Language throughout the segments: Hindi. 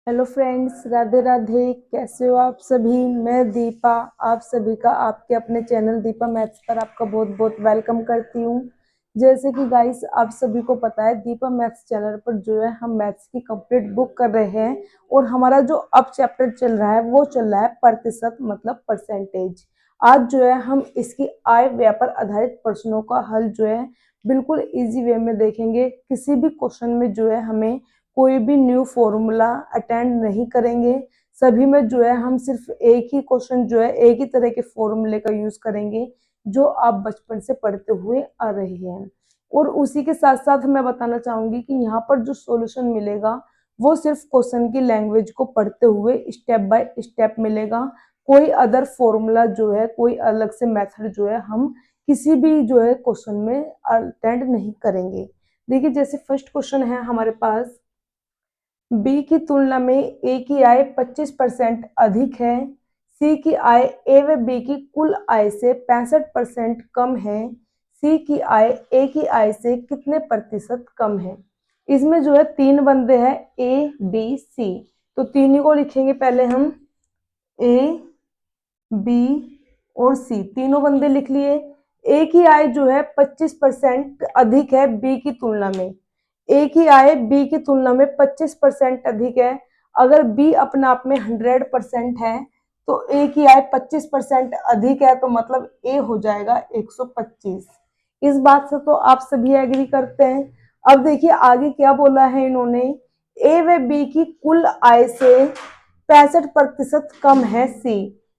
Hello friends, Radhe Radhe. कैसे हो आप सभी? मैं दीपा आप सभी का आपके अपने चैनल दीपा मैथ्स पर आपका बहुत बहुत वेलकम करती हूँ। जैसे कि गाइस आप सभी को पता है, दीपा मैथ्स चैनल पर जो है हम मैथ्स की कंप्लीट बुक कर रहे हैं और हमारा जो अब चैप्टर चल रहा है वो चल रहा है प्रतिशत मतलब परसेंटेज। आज जो है हम इसकी आय व्यय पर आधारित प्रश्नों का हल जो है बिल्कुल इजी वे में देखेंगे। किसी भी क्वेश्चन में जो है हमें कोई भी न्यू फॉर्मूला अटेंड नहीं करेंगे। सभी में जो है हम सिर्फ एक ही क्वेश्चन जो है एक ही तरह के फॉर्मूले का यूज करेंगे जो आप बचपन से पढ़ते हुए आ रहे हैं। और उसी के साथ साथ मैं बताना चाहूंगी कि यहाँ पर जो सॉल्यूशन मिलेगा वो सिर्फ क्वेश्चन की लैंग्वेज को पढ़ते हुए स्टेप बाय स्टेप मिलेगा। कोई अदर फॉर्मूला जो है, कोई अलग से मेथड जो है हम किसी भी जो है क्वेश्चन में अटेंड नहीं करेंगे। देखिए, जैसे फर्स्ट क्वेश्चन है हमारे पास, बी की तुलना में ए की आय 25% अधिक है। सी की आय ए व बी की कुल आय से 65% कम है। सी की आय ए की आय से कितने प्रतिशत कम है? इसमें जो है तीन बंदे हैं, ए बी सी। तो तीनों को लिखेंगे पहले हम, ए बी और सी, तीनों बंदे लिख लिए। ए की आय जो है 25% अधिक है बी की तुलना में। ए की आय बी की तुलना में 25% अधिक है। अगर बी अपने आप में 100% है तो ए की आय 25% अधिक है, तो मतलब ए हो जाएगा 125। इस बात से तो आप सभी एग्री करते हैं। अब देखिए आगे क्या बोला है इन्होंने, ए व बी की कुल आय से 65% कम है सी।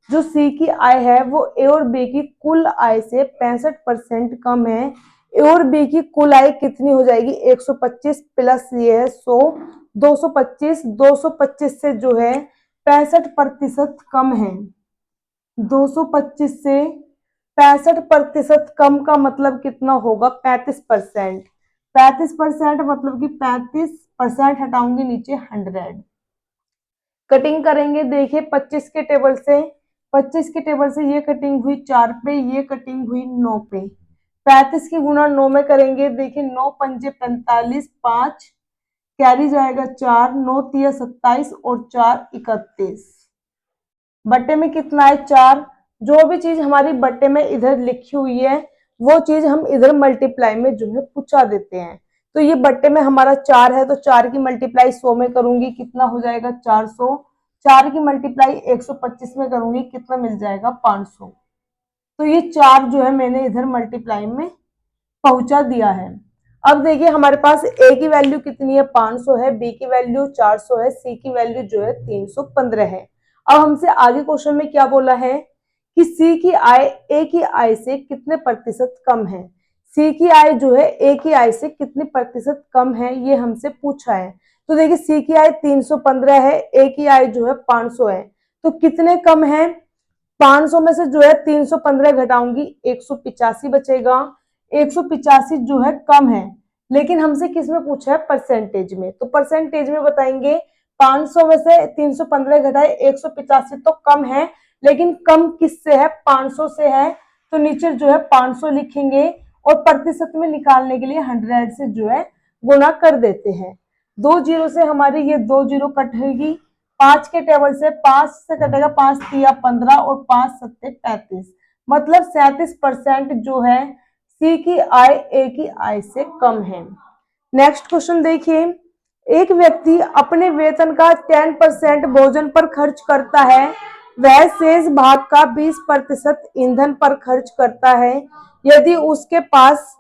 जो सी की आय है वो ए और बी की कुल आय से 65% कम है। ए और बी की कुल आय कितनी हो जाएगी? 125 प्लस ये है 100, 225। 225 से जो है 65% कम है। 225 से 65% कम का मतलब कितना होगा? 35%। 35% मतलब कि 35% हटाऊंगी नीचे 100। कटिंग करेंगे, देखिए 25 के टेबल से, 25 के टेबल से ये कटिंग हुई 4 पे, ये कटिंग हुई 9 पे। 35 की गुना 9 में करेंगे, देखिए 9 पंजे 45, 5 कैरी जाएगा 4, 9 तिया 27 और 4 31। बट्टे में कितना है? 4। जो भी चीज हमारी बट्टे में इधर लिखी हुई है वो चीज हम इधर मल्टीप्लाई में जो है पूछा देते हैं। तो ये बट्टे में हमारा 4 है तो 4 की मल्टीप्लाई 100 में करूंगी, कितना हो जाएगा? 400। 4 की मल्टीप्लाई 125 में करूंगी, कितना मिल जाएगा? 500। तो ये 4 जो है मैंने इधर मल्टीप्लाई में पहुंचा दिया है। अब देखिए हमारे पास ए की वैल्यू कितनी है? 500 है, बी की वैल्यू 400 है, सी की वैल्यू जो है 315 है। अब हमसे आगे क्वेश्चन में क्या बोला है कि सी की आय ए की आय से कितने प्रतिशत कम है। सी की आय जो है ए की आय से कितने प्रतिशत कम है ये हमसे पूछा है। तो देखिए सी की आय 315 है, ए की आय जो है 500 है, तो कितने कम है? 500 में से जो है 315 घटाऊंगी, 185 बचेगा। 185 जो है कम है, लेकिन हमसे किस में पूछा है? परसेंटेज में। तो परसेंटेज में बताएंगे 500 में से 315 घटाए 185 तो कम है, लेकिन कम किससे है? 500 से है। तो नीचे जो है 500 लिखेंगे और प्रतिशत में निकालने के लिए 100 से जो है गुणा कर देते हैं। 2 जीरो से हमारी ये 2 जीरो कटेगी। 5 के टेबल से 5 से कटेगा, 5 तिया 15 और 5 सत्ते 35, मतलब 37% जो है सी की आय ए की आय से कम है। नेक्स्ट क्वेश्चन देखिए, एक व्यक्ति अपने वेतन का 10% भोजन पर खर्च करता है, वह शेष भाग का 20% ईंधन पर खर्च करता है। यदि उसके पास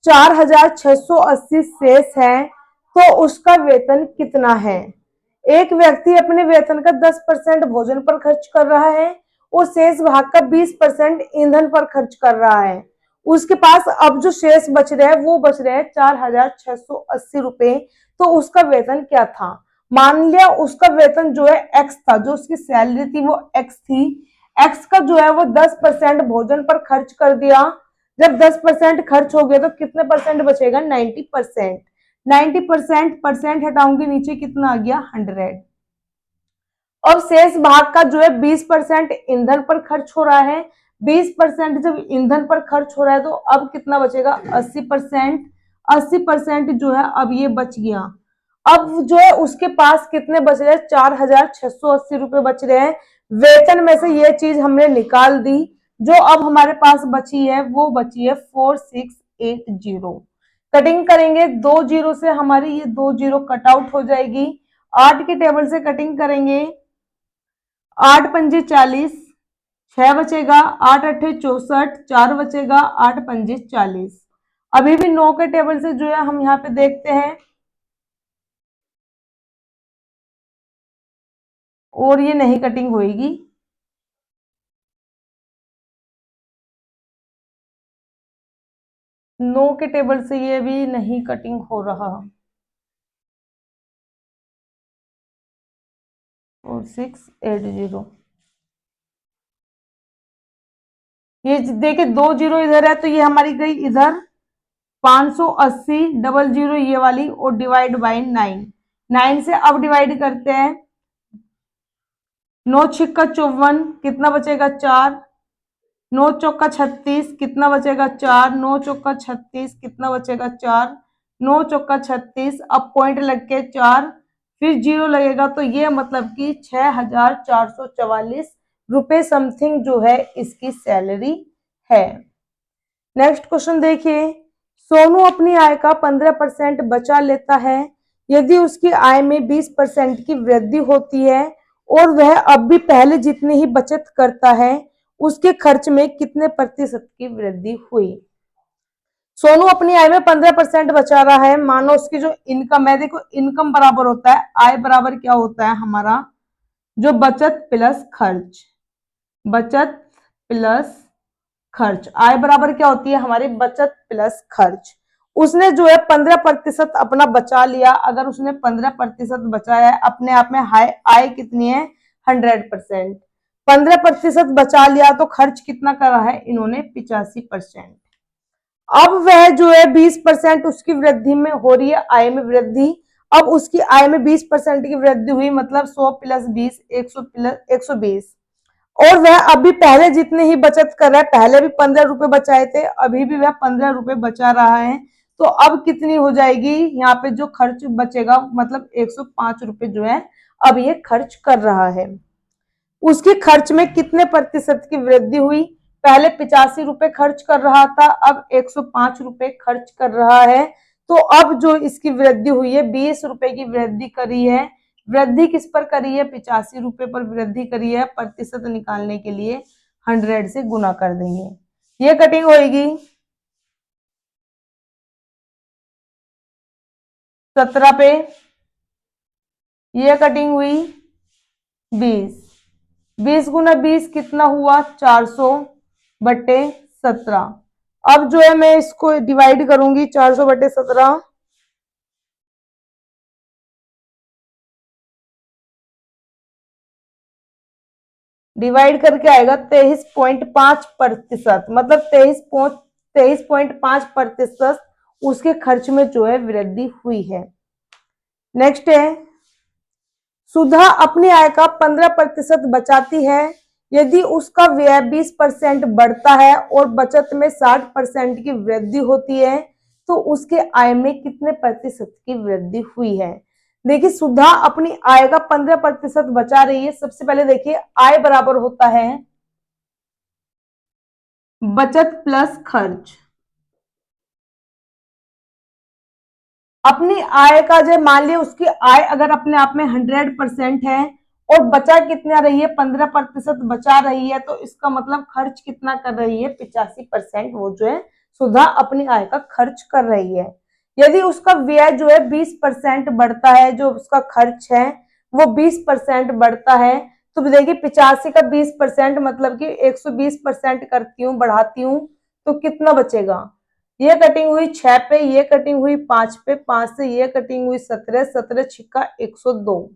4680 शेष है तो उसका वेतन कितना है? एक व्यक्ति अपने वेतन का 10% भोजन पर खर्च कर रहा है और शेष भाग का 20% ईंधन पर खर्च कर रहा है। उसके पास अब जो शेष बच रहे हैं वो बच रहे हैं 4680 रुपए। तो उसका वेतन क्या था? मान लिया उसका वेतन जो है एक्स था, जो उसकी सैलरी थी वो एक्स थी। एक्स का जो है वो 10% भोजन पर खर्च कर दिया। जब 10% खर्च हो गया तो कितने परसेंट बचेगा? 90%। 90% परसेंट हटाऊंगी, नीचे कितना आ गया? 100। अब शेष भाग का जो है 20% ईंधन पर खर्च हो रहा है। 20% जब ईंधन पर खर्च हो रहा है तो अब कितना बचेगा? 80%। 80% जो है अब ये बच गया। अब जो है उसके पास कितने बच रहे हैं, 4,680 रुपए बच रहे हैं। वेतन में से ये चीज हमने निकाल दी। जो अब हमारे पास बची है वो बची है 4680। कटिंग करेंगे, 2 जीरो से हमारी ये 2 जीरो कट आउट हो जाएगी। 8 के टेबल से कटिंग करेंगे, 8 पंजे 40, 6 बचेगा, 8 अट्ठे 64, 4 बचेगा, 8 पंजे 40। अभी भी 9 के टेबल से जो है हम यहाँ पे देखते हैं, और ये नहीं कटिंग होगी। नो के टेबल से ये भी नहीं कटिंग हो रहा। और 680, ये देखिए 2 जीरो इधर है तो ये हमारी गई इधर। 580 डबल जीरो ये वाली, और डिवाइड बाई 9। 9 से अब डिवाइड करते हैं, 9 छिक्का 54, कितना बचेगा 4। 9 चौका 36, कितना बचेगा 4। 9 चौका 36, कितना बचेगा 4। 9 चौका 36, अब पॉइंट लग के 4, फिर जीरो लगेगा, तो ये मतलब कि 6,444 रुपए समथिंग जो है इसकी सैलरी है। नेक्स्ट क्वेश्चन देखिए, सोनू अपनी आय का 15% बचा लेता है। यदि उसकी आय में 20% की वृद्धि होती है और वह अब भी पहले जितनी ही बचत करता है, उसके खर्च में कितने प्रतिशत की वृद्धि हुई। सोनू अपनी आय में 15% बचा रहा है। मानो उसकी जो इनकम है, देखो इनकम बराबर होता है आय बराबर क्या होता है हमारा, जो बचत प्लस खर्च। बचत प्लस खर्च, आय बराबर क्या होती है हमारी, बचत प्लस खर्च। उसने जो है 15% अपना बचा लिया। अगर उसने 15% बचाया है, अपने आप में हाई आय कितनी है, 100%। 15% बचा लिया तो खर्च कितना करा है इन्होंने, 85%। अब वह जो है 20% उसकी वृद्धि में हो रही है, आय में वृद्धि। अब उसकी आय में 20% की वृद्धि हुई, मतलब 100 प्लस 20, 100 प्लस 120। और वह अभी पहले जितने ही बचत कर रहा है, पहले भी 15 रुपए बचाए थे, अभी भी वह 15 रुपए बचा रहा है। तो अब कितनी हो जाएगी, यहाँ पे जो खर्च बचेगा, मतलब 105 रुपए जो है अब ये खर्च कर रहा है। उसके खर्च में कितने प्रतिशत की वृद्धि हुई, पहले 85 रुपए खर्च कर रहा था, अब 105 रुपए खर्च कर रहा है। तो अब जो इसकी वृद्धि हुई है, 20 रुपए की वृद्धि करी है। वृद्धि किस पर करी है, 85 रुपए पर वृद्धि करी है। प्रतिशत निकालने के लिए 100 से गुना कर देंगे, ये कटिंग होगी। 17 पे ये कटिंग हुई 20। 20 गुना 20 कितना हुआ, 400/17। अब जो है मैं इसको डिवाइड करूंगी, 400/17। डिवाइड करके आएगा 23.5%, मतलब 23.5% उसके खर्च में जो है वृद्धि हुई है। नेक्स्ट है, सुधा अपनी आय का 15% बचाती है। यदि उसका व्यय 20% बढ़ता है और बचत में 60% की वृद्धि होती है, तो उसके आय में कितने प्रतिशत की वृद्धि हुई है। देखिए सुधा अपनी आय का 15% बचा रही है। सबसे पहले देखिए आय बराबर होता है बचत प्लस खर्च। अपनी आय का जो मान लिया, उसकी आय अगर अपने आप में 100% है और बचा कितना रही है, 15% बचा रही है, तो इसका मतलब खर्च कितना कर रही है, 85% वो जो है सुधा अपनी आय का खर्च कर रही है। यदि उसका व्यय जो है 20% बढ़ता है, जो उसका खर्च है वो 20% बढ़ता है, तो देखिए 85 का 20% मतलब कि 120% करती हूँ, बढ़ाती हूँ, तो कितना बचेगा। ये कटिंग हुई 6 पे, ये कटिंग हुई 5 पे, 5 से ये कटिंग हुई 17, 17 छिक्का 102।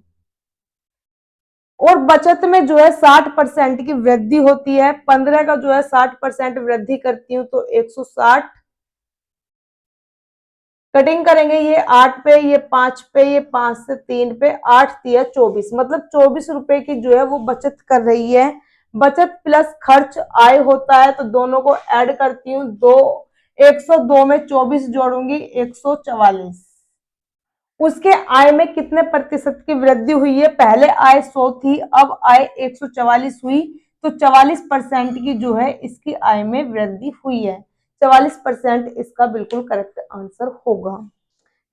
और बचत में जो है 60% की वृद्धि होती है। 15 का जो है 60% वृद्धि करती हूँ तो 160। कटिंग करेंगे, ये 8 पे, ये 5 पे, ये 5 से 3 पे, 8 दिया 24, मतलब 24 रुपए की जो है वो बचत कर रही है। बचत प्लस खर्च आय होता है, तो दोनों को ऐड करती हूँ, 102 में 24 जोड़ूंगी 144। उसके आय में कितने प्रतिशत की वृद्धि हुई है। पहले आय 100 थी, अब आय 144 हुई, तो 44% की जो है इसकी आय में वृद्धि हुई है। 44% इसका बिल्कुल करेक्ट आंसर होगा।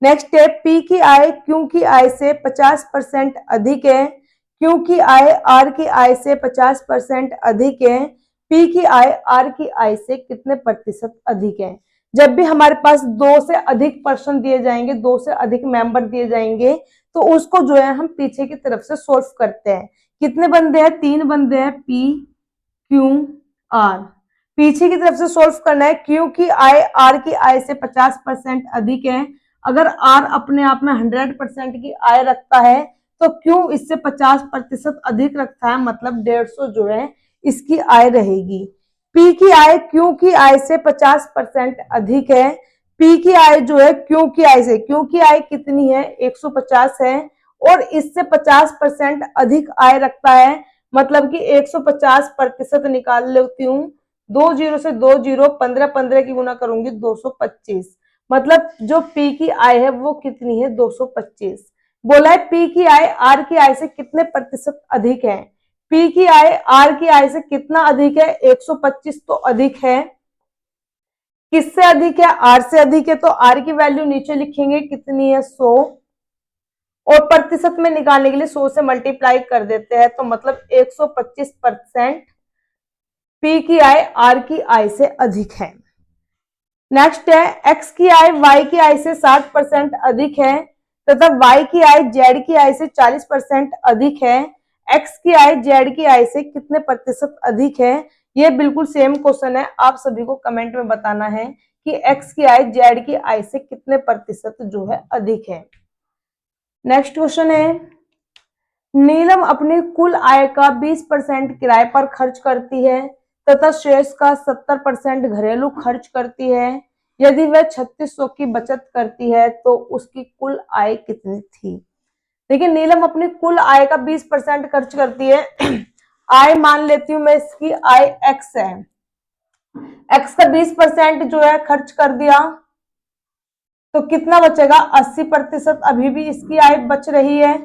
नेक्स्ट है पी की आय क्यू की आय से 50% अधिक है। क्यू की आय आर की आय से 50% अधिक है। पी की आय आर की आय से कितने प्रतिशत अधिक है। जब भी हमारे पास दो से अधिक पर्सन दिए जाएंगे, दो से अधिक मेंबर दिए जाएंगे, तो उसको जो है हम पीछे की तरफ से सोल्व करते हैं। कितने बंदे हैं, 3 बंदे हैं, पी क्यू आर। पीछे की तरफ से सोल्व करना है। क्यू की आय आर की आय से 50% अधिक है। अगर आर अपने आप में 100% की आय रखता है, तो क्यू इससे 50% अधिक रखता है, मतलब 150 जो है इसकी आय रहेगी। पी की आय क्यू की आय से 50% अधिक है। पी की आय जो है क्यू की आय से, क्यू की आय कितनी है, 150 है, और इससे 50% अधिक आय रखता है, मतलब कि 150% निकाल लेती हूँ। 2 जीरो से 2 जीरो, 15 की गुना करूंगी 225, मतलब जो पी की आय है वो कितनी है, 225। बोला है पी की आय आर की आय से कितने प्रतिशत अधिक है। पी की आय आर की आय से कितना अधिक है, 125 तो अधिक है। किससे अधिक है, आर से अधिक है, तो आर की वैल्यू नीचे लिखेंगे कितनी है, 100, और प्रतिशत में निकालने के लिए 100 से मल्टीप्लाई कर देते हैं, तो मतलब 125% पी की आय आर की आय से अधिक है। नेक्स्ट है एक्स की आय वाई की आय से 60% अधिक है, तथा वाई की आय जेड की आय से 40% अधिक है। एक्स की आय जेड की आय से कितने प्रतिशत अधिक है। ये बिल्कुल सेम क्वेश्चन है, आप सभी को कमेंट में बताना है कि एक्स की आय जेड की आय से कितने प्रतिशत जो है अधिक है। नेक्स्ट क्वेश्चन है नीलम अपनी कुल आय का 20% किराए पर खर्च करती है तथा शेष का 70% घरेलू खर्च करती है। यदि वह 3600 की बचत करती है तो उसकी कुल आय कितनी थी। देखिए नीलम अपनी कुल आय का 20% खर्च करती है। आय मान लेती हूं मैं, इसकी आय एक्स है, एक्स का 20% जो है खर्च कर दिया, तो कितना बचेगा, 80%। अभी भी इसकी आय बच रही है,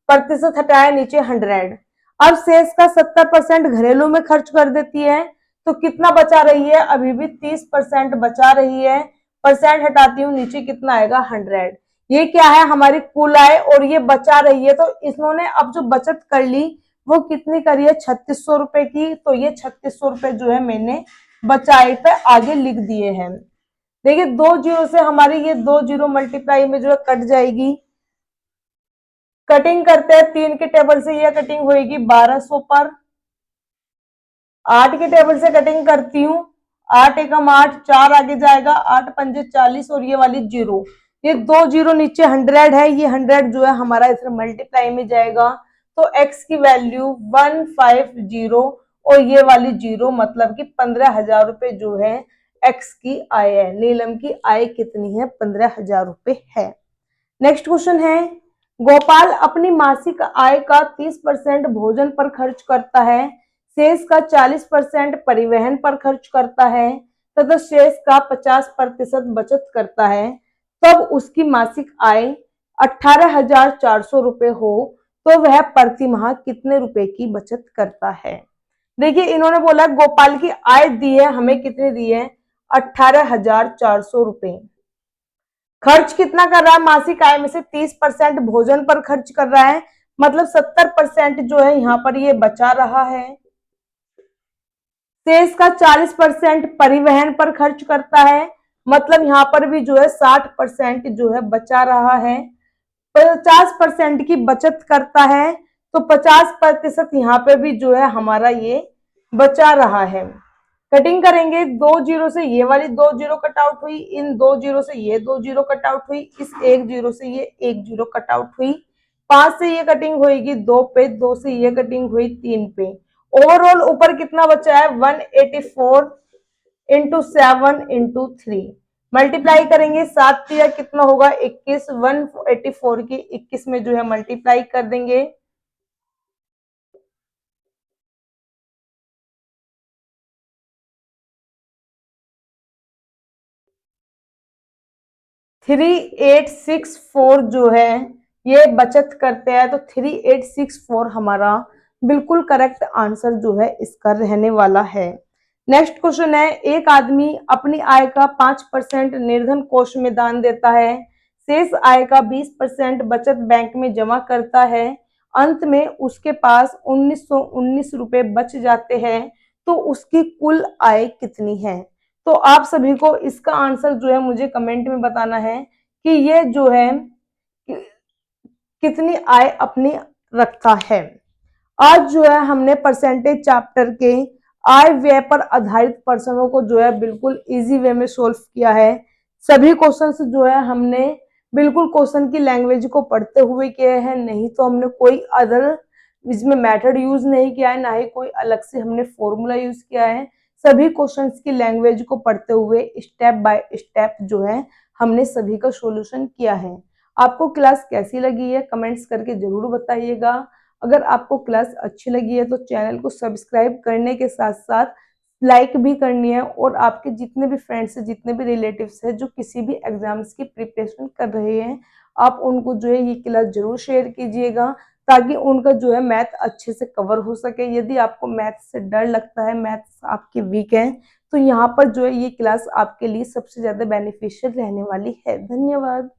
प्रतिशत हटाया नीचे 100। अब शेष का 70% घरेलू में खर्च कर देती है, तो कितना बचा रही है, अभी भी 30% बचा रही है। परसेंट हटाती हूँ, नीचे कितना आएगा, 100। ये क्या है, हमारी कुल आय, और ये बचा रही है, तो इन्होंने अब जो बचत कर ली वो कितनी करी है, 3600 रुपए की। तो ये 3600 रुपए जो है मैंने बचाई पे आगे लिख दिए हैं। देखिए 2 जीरो से हमारी ये 2 जीरो मल्टीप्लाई में जो है कट जाएगी। कटिंग करते हैं 3 के टेबल से, ये कटिंग होगी 1200 पर। 8 के टेबल से कटिंग करती हूँ, 8 एकम 8, 4 आगे जाएगा, 8 पंजे 40, और ये वाली जीरो, ये 2 जीरो नीचे 100 है, ये 100 जो है हमारा इसमें मल्टीप्लाई में जाएगा, तो x की वैल्यू 150, और ये वाली जीरो मतलब कि 15,000 रुपए जो है x की आय है। नीलम की आय कितनी है, 15,000 रुपए है। नेक्स्ट क्वेश्चन है गोपाल अपनी मासिक आय का 30% भोजन पर खर्च करता है, शेष का 40% परिवहन पर खर्च करता है, तथा शेष का 50% बचत करता है। तब उसकी मासिक आय 18,400 रुपए हो, तो वह प्रति माह कितने रुपए की बचत करता है। देखिए इन्होंने बोला गोपाल की आय दी है, हमें कितनी दी है, 18,400 रुपए। खर्च कितना कर रहा है, मासिक आय में से 30% भोजन पर खर्च कर रहा है, मतलब 70% जो है यहाँ पर ये बचा रहा है। शेष का 40% परिवहन पर खर्च करता है, मतलब यहाँ पर भी जो है 60% जो है बचा रहा है। 50% की बचत करता है, तो 50% यहाँ पे भी जो है हमारा ये बचा रहा है। कटिंग करेंगे, 2 जीरो से ये वाली 2 जीरो कट आउट हुई, इन 2 जीरो से ये 2 जीरो कट आउट हुई, इस 1 जीरो से ये 1 जीरो कट आउट हुई। 5 से ये कटिंग होगी 2 पे, 2 से ये कटिंग हुई 3 पे। ओवरऑल ऊपर कितना बचा है, 184 इंटू 7 इंटू 3, मल्टीप्लाई करेंगे, 7 दिया कितना होगा, 21, 184 की 21 में जो है मल्टीप्लाई कर देंगे। 3864 जो है ये बचत करते हैं, तो 3864 हमारा बिल्कुल करेक्ट आंसर जो है इसका रहने वाला है। नेक्स्ट क्वेश्चन है, एक आदमी अपनी आय का 5% निर्धन कोष में दान देता है, शेष आय का 20% बचत बैंक में जमा करता है, अंत में उसके पास 1919 रुपए बच जाते हैं, तो उसकी कुल आय कितनी है? तो आप सभी को इसका आंसर जो है मुझे कमेंट में बताना है कि ये जो है कितनी आय अपनी रखता है। आज जो है हमने परसेंटेज चैप्टर के आय व्यय पर आधारित प्रश्नों को जो है बिल्कुल इजी वे में सोल्व किया है। सभी क्वेश्चंस जो है हमने बिल्कुल क्वेश्चन की लैंग्वेज को पढ़ते हुए किए हैं, नहीं तो हमने कोई अदर इसमें मेथड यूज नहीं किया है, ना ही कोई अलग से हमने फॉर्मूला यूज किया है। सभी क्वेश्चंस की लैंग्वेज को पढ़ते हुए स्टेप बाय स्टेप जो है हमने सभी का सॉल्यूशन किया है। आपको क्लास कैसी लगी है कमेंट्स करके जरूर बताइएगा। अगर आपको क्लास अच्छी लगी है तो चैनल को सब्सक्राइब करने के साथ साथ लाइक भी करनी है, और आपके जितने भी फ्रेंड्स हैं, जितने भी रिलेटिव्स हैं जो किसी भी एग्जाम्स की प्रिपरेशन कर रहे हैं, आप उनको जो है ये क्लास जरूर शेयर कीजिएगा, ताकि उनका जो है मैथ अच्छे से कवर हो सके। यदि आपको मैथ से डर लगता है, मैथ्स आपके वीक है, तो यहाँ पर जो है ये क्लास आपके लिए सबसे ज्यादा बेनिफिशियल रहने वाली है। धन्यवाद।